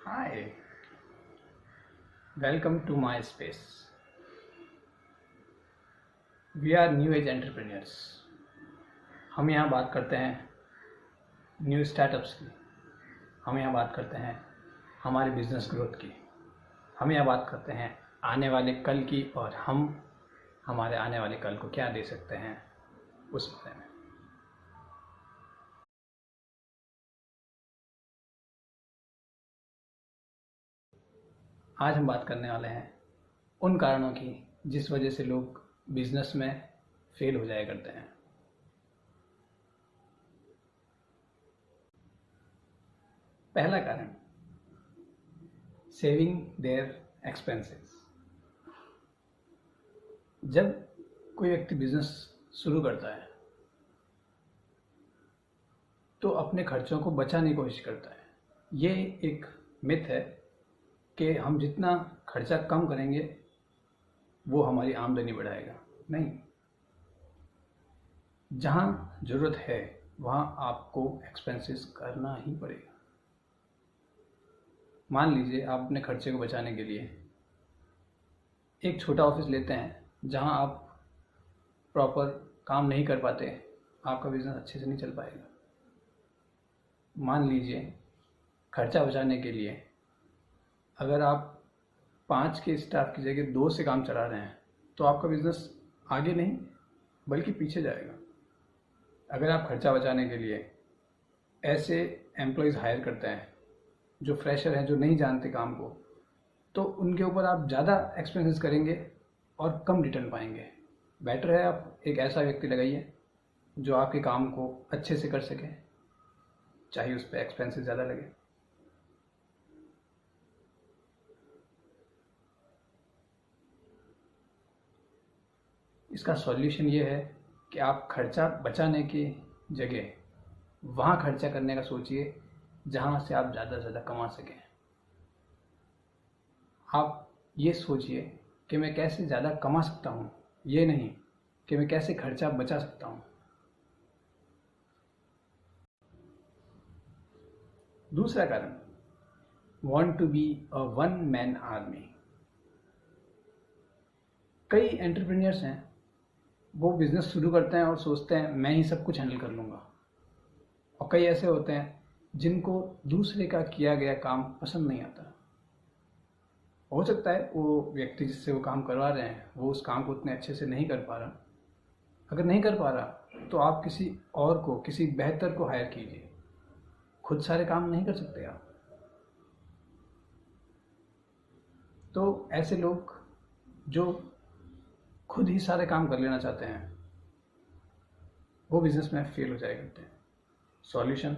Hi, welcome to my space. We are new age entrepreneurs. हम यहाँ बात करते हैं न्यू स्टार्टअप्स की। हम यहाँ बात करते हैं हमारे बिजनेस ग्रोथ की। हम यहाँ बात करते हैं आने वाले कल की और हम हमारे आने वाले कल को क्या दे सकते हैं उस बारे में। आज हम बात करने वाले हैं उन कारणों की जिस वजह से लोग बिजनेस में फेल हो जाया करते हैं। पहला कारण, सेविंग देयर एक्सपेंसेस। जब कोई व्यक्ति बिजनेस शुरू करता है तो अपने खर्चों को बचाने की कोशिश करता है। ये एक मिथ है कि हम जितना खर्चा कम करेंगे वो हमारी आमदनी बढ़ाएगा। नहीं, जहाँ ज़रूरत है वहाँ आपको एक्सपेंसेस करना ही पड़ेगा। मान लीजिए आप अपने खर्चे को बचाने के लिए एक छोटा ऑफिस लेते हैं जहाँ आप प्रॉपर काम नहीं कर पाते, आपका बिज़नेस अच्छे से नहीं चल पाएगा। मान लीजिए खर्चा बचाने के लिए अगर आप 5 के स्टाफ की जगह 2 से काम चला रहे हैं तो आपका बिज़नेस आगे नहीं बल्कि पीछे जाएगा। अगर आप खर्चा बचाने के लिए ऐसे एम्प्लॉयज़ हायर करते हैं जो फ्रेशर हैं, जो नहीं जानते काम को, तो उनके ऊपर आप ज़्यादा एक्सपेंसेस करेंगे और कम रिटर्न पाएंगे। बेटर है आप एक ऐसा व्यक्ति लगाइए जो आपके काम को अच्छे से कर सके, चाहे उस पर एक्सपेंसेस ज़्यादा लगे। इसका सॉल्यूशन ये है कि आप खर्चा बचाने की जगह वहाँ खर्चा करने का सोचिए जहाँ से आप ज़्यादा से ज़्यादा कमा सकें। आप ये सोचिए कि मैं कैसे ज़्यादा कमा सकता हूँ, ये नहीं कि मैं कैसे खर्चा बचा सकता हूँ। दूसरा कारण, want to be a one man army। कई एंटरप्रेन्योर्स हैं, वो बिज़नेस शुरू करते हैं और सोचते हैं मैं ही सब कुछ हैंडल कर लूँगा। और कई ऐसे होते हैं जिनको दूसरे का किया गया काम पसंद नहीं आता। हो सकता है वो व्यक्ति जिससे वो काम करवा रहे हैं वो उस काम को उतने अच्छे से नहीं कर पा रहा। अगर नहीं कर पा रहा तो आप किसी और को, किसी बेहतर को हायर कीजिए। खुद सारे काम नहीं कर सकते आप। तो ऐसे लोग जो खुद ही सारे काम कर लेना चाहते हैं वो बिज़नेस में फेल हो जाया करते हैं। सॉल्यूशन,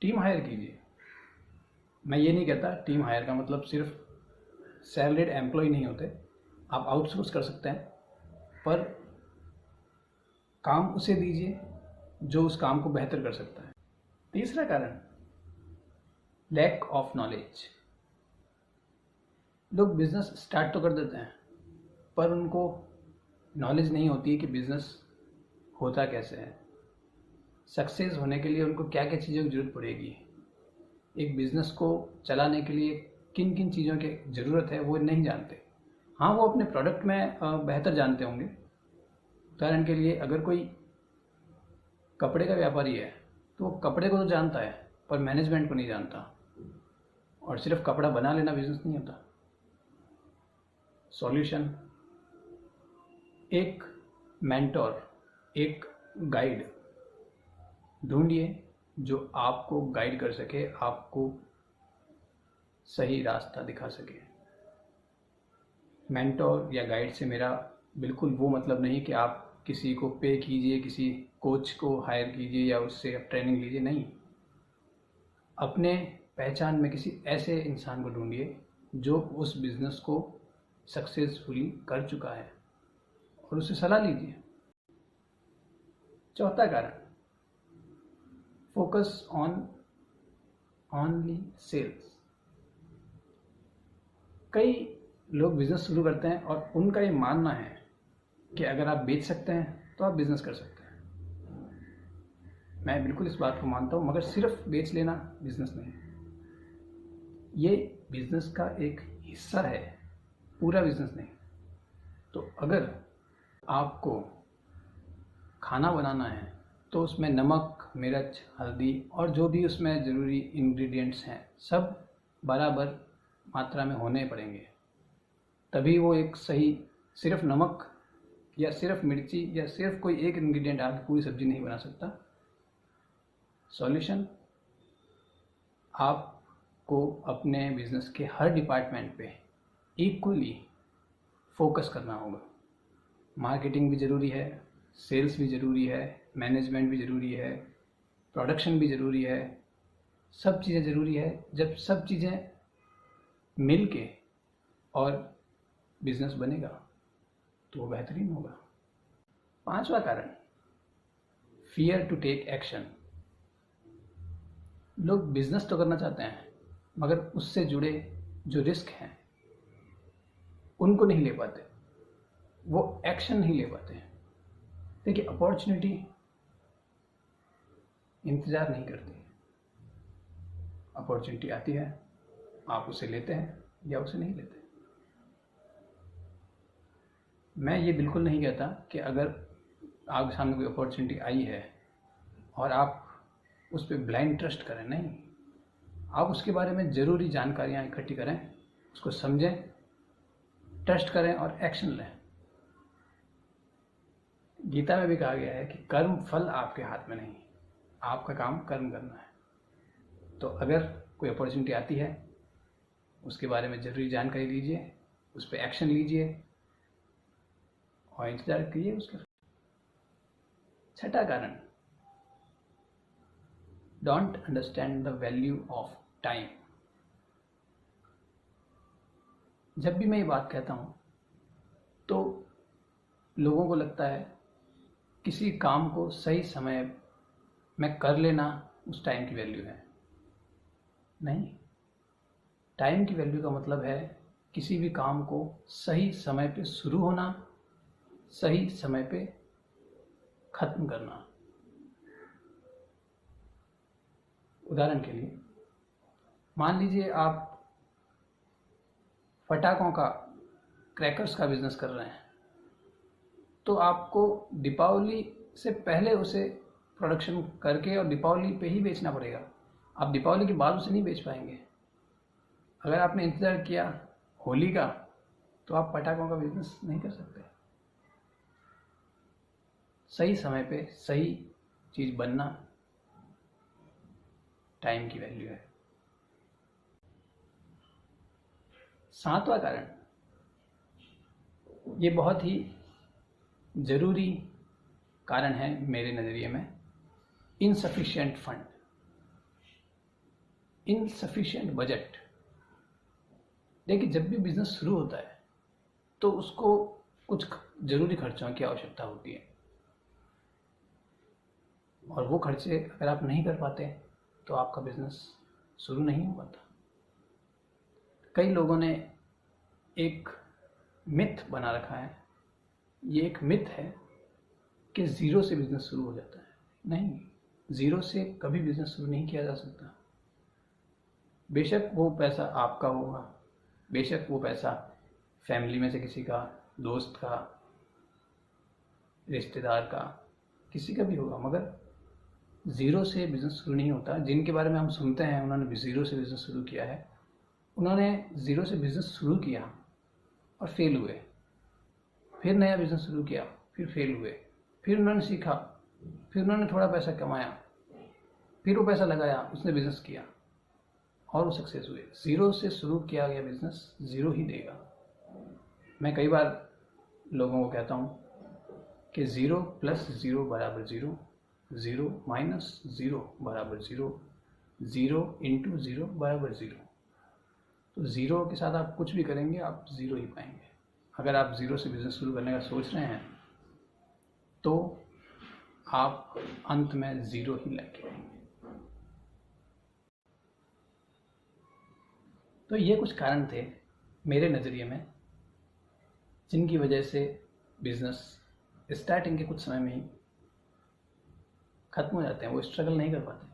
टीम हायर कीजिए। मैं ये नहीं कहता टीम हायर का मतलब सिर्फ सैलरीड एम्प्लॉय नहीं होते, आप आउटसोर्स कर सकते हैं, पर काम उसे दीजिए जो उस काम को बेहतर कर सकता है। तीसरा कारण, लैक ऑफ नॉलेज। लोग बिजनेस स्टार्ट तो कर देते हैं पर उनको नॉलेज नहीं होती है कि बिजनेस होता कैसे है। सक्सेस होने के लिए उनको क्या क्या चीज़ों की ज़रूरत पड़ेगी, एक बिज़नेस को चलाने के लिए किन किन चीज़ों की ज़रूरत है वो नहीं जानते। हाँ, वो अपने प्रोडक्ट में बेहतर जानते होंगे। उदाहरण के लिए अगर कोई कपड़े का व्यापारी है तो वो कपड़े को तो जानता है पर मैनेजमेंट को नहीं जानता। और सिर्फ कपड़ा बना लेना बिजनेस नहीं होता। सॉल्यूशन, एक मेंटोर, एक गाइड ढूंढिए जो आपको गाइड कर सके, आपको सही रास्ता दिखा सके। मेंटोर या गाइड से मेरा बिल्कुल वो मतलब नहीं कि आप किसी को पे कीजिए, किसी कोच को हायर कीजिए या उससे आप ट्रेनिंग लीजिए। नहीं, अपने पहचान में किसी ऐसे इंसान को ढूंढिए जो उस बिज़नेस को सक्सेसफुली कर चुका है और उससे सलाह लीजिए। चौथा कारण, फोकस ऑन ओनली सेल्स। कई लोग बिज़नेस शुरू करते हैं और उनका ये मानना है कि अगर आप बेच सकते हैं तो आप बिज़नेस कर सकते हैं। मैं बिल्कुल इस बात को मानता हूँ, मगर सिर्फ बेच लेना बिज़नेस नहीं। ये बिजनेस का एक हिस्सा है, पूरा बिजनेस नहीं। तो अगर आपको खाना बनाना है तो उसमें नमक, मिर्च, हल्दी और जो भी उसमें ज़रूरी इंग्रेडिएंट्स हैं सब बराबर मात्रा में होने पड़ेंगे, तभी वो एक सही। सिर्फ नमक या सिर्फ मिर्ची या सिर्फ कोई एक इंग्रेडिएंट आपकी पूरी सब्जी नहीं बना सकता। सॉल्यूशन, आपको अपने बिजनेस के हर डिपार्टमेंट पे इक्वली फोकस करना होगा। मार्केटिंग भी ज़रूरी है, सेल्स भी ज़रूरी है, मैनेजमेंट भी ज़रूरी है, प्रोडक्शन भी ज़रूरी है, सब चीज़ें ज़रूरी है। जब सब चीज़ें मिल के और बिजनेस बनेगा तो वो बेहतरीन होगा। 5वां कारण, फियर टू टेक एक्शन। लोग बिजनेस तो करना चाहते हैं मगर उससे जुड़े जो रिस्क हैं उनको नहीं ले पाते, वो एक्शन नहीं ले पाते हैं। देखिए, अपॉर्चुनिटी इंतज़ार नहीं करती। अपॉर्चुनिटी आती है, आप उसे लेते हैं या उसे नहीं लेते। मैं ये बिल्कुल नहीं कहता कि अगर आपके सामने कोई अपॉर्चुनिटी आई है और आप उस पर ब्लाइंड ट्रस्ट करें, नहीं। आप उसके बारे में ज़रूरी जानकारियाँ इकट्ठी करें, उसको समझें, ट्रस्ट करें और एक्शन लें। गीता में भी कहा गया है कि कर्म फल आपके हाथ में नहीं, आपका काम कर्म करना है। तो अगर कोई अपॉर्चुनिटी आती है उसके बारे में ज़रूरी जानकारी लीजिए, उस पर एक्शन लीजिए और इंतज़ार कीजिए उसका। 6वां कारण, don't understand the value of time. जब भी मैं ये बात कहता हूँ तो लोगों को लगता है किसी काम को सही समय में कर लेना उस टाइम की वैल्यू है। नहीं, टाइम की वैल्यू का मतलब है किसी भी काम को सही समय पे शुरू होना, सही समय पे खत्म करना। उदाहरण के लिए, मान लीजिए आप पटाखों का, क्रैकर्स का बिजनेस कर रहे हैं, तो आपको दीपावली से पहले उसे प्रोडक्शन करके और दीपावली पे ही बेचना पड़ेगा। आप दीपावली के बाद उसे नहीं बेच पाएंगे। अगर आपने इंतज़ार किया होली का तो आप पटाखों का बिजनेस नहीं कर सकते। सही समय पे सही चीज़ बनना टाइम की वैल्यू है। 7वां कारण, ये बहुत ही ज़रूरी कारण है मेरे नज़रिए में, इनसफिशिएंट फंड, इनसफिशिएंट बजट। देखिए, जब भी बिजनेस शुरू होता है तो उसको कुछ ज़रूरी खर्चों की आवश्यकता होती है और वो खर्चे अगर आप नहीं कर पाते तो आपका बिजनेस शुरू नहीं हो पाता। कई लोगों ने एक मिथ बना रखा है, ये एक मिथ है कि ज़ीरो से बिजनेस शुरू हो जाता है। नहीं, ज़ीरो से कभी बिजनेस शुरू नहीं किया जा सकता। बेशक वो पैसा आपका होगा, बेशक वो पैसा फैमिली में से किसी का, दोस्त का, रिश्तेदार का, किसी का भी होगा, मगर ज़ीरो से बिज़नेस शुरू नहीं होता। जिनके बारे में हम सुनते हैं उन्होंने ज़ीरो से बिज़नेस शुरू किया है, उन्होंने ज़ीरो से बिज़नेस शुरू किया और फेल हुए, फिर नया बिज़नेस शुरू किया, फिर फेल हुए, फिर उन्होंने सीखा, फिर उन्होंने थोड़ा पैसा कमाया, फिर वो पैसा लगाया, उसने बिज़नेस किया और वो सक्सेस हुए। ज़ीरो से शुरू किया गया बिज़नेस ज़ीरो ही देगा। मैं कई बार लोगों को कहता हूँ कि 0 + 0 = 0, 0 - 0 = 0, 0 × 0 = 0। तो ज़ीरो के साथ आप कुछ भी करेंगे आप ज़ीरो ही पाएंगे। अगर आप ज़ीरो से बिज़नेस शुरू करने का सोच रहे हैं तो आप अंत में ज़ीरो ही लेके आएंगे। तो ये कुछ कारण थे मेरे नज़रिए में जिनकी वजह से बिज़नेस स्टार्टिंग के कुछ समय में ही ख़त्म हो जाते हैं, वो स्ट्रगल नहीं कर पाते।